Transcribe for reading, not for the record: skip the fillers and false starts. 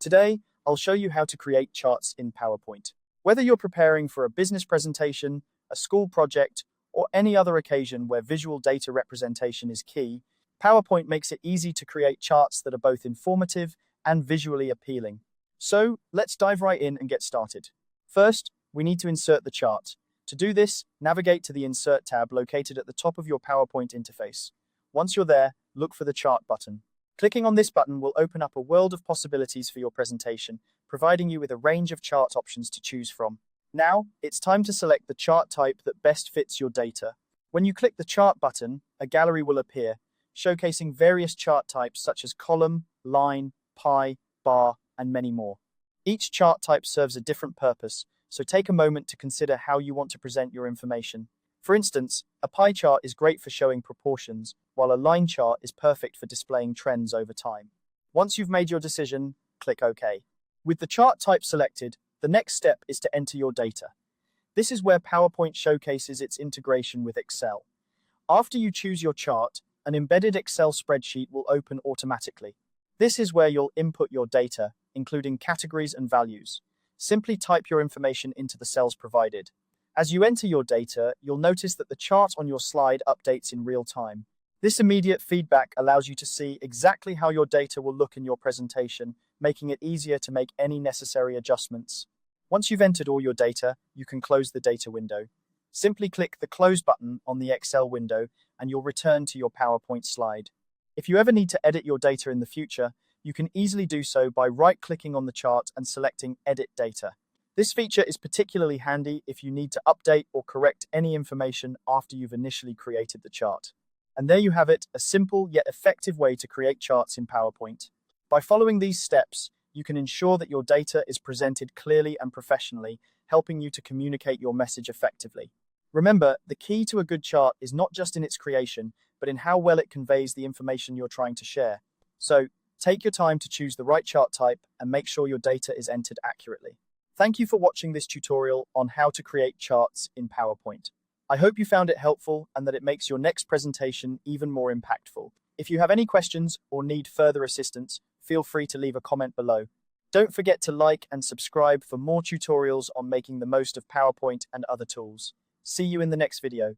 Today, I'll show you how to create charts in PowerPoint. Whether you're preparing for a business presentation, a school project, or any other occasion where visual data representation is key, PowerPoint makes it easy to create charts that are both informative and visually appealing. So, let's dive right in and get started. First, we need to insert the chart. To do this, navigate to the Insert tab located at the top of your PowerPoint interface. Once you're there, look for the Chart button. Clicking on this button will open up a world of possibilities for your presentation, providing you with a range of chart options to choose from. Now, it's time to select the chart type that best fits your data. When you click the Chart button, a gallery will appear, showcasing various chart types such as column, line, pie, bar, and many more. Each chart type serves a different purpose, so take a moment to consider how you want to present your information. For instance, a pie chart is great for showing proportions, while a line chart is perfect for displaying trends over time. Once you've made your decision, click OK. With the chart type selected, the next step is to enter your data. This is where PowerPoint showcases its integration with Excel. After you choose your chart, an embedded Excel spreadsheet will open automatically. This is where you'll input your data, including categories and values. Simply type your information into the cells provided. As you enter your data, you'll notice that the chart on your slide updates in real time. This immediate feedback allows you to see exactly how your data will look in your presentation, making it easier to make any necessary adjustments. Once you've entered all your data, you can close the data window. Simply click the Close button on the Excel window, and you'll return to your PowerPoint slide. If you ever need to edit your data in the future, you can easily do so by right-clicking on the chart and selecting Edit Data. This feature is particularly handy if you need to update or correct any information after you've initially created the chart. And there you have it, a simple yet effective way to create charts in PowerPoint. By following these steps, you can ensure that your data is presented clearly and professionally, helping you to communicate your message effectively. Remember, the key to a good chart is not just in its creation, but in how well it conveys the information you're trying to share. So, take your time to choose the right chart type and make sure your data is entered accurately. Thank you for watching this tutorial on how to create charts in PowerPoint. I hope you found it helpful and that it makes your next presentation even more impactful. If you have any questions or need further assistance, feel free to leave a comment below. Don't forget to like and subscribe for more tutorials on making the most of PowerPoint and other tools. See you in the next video.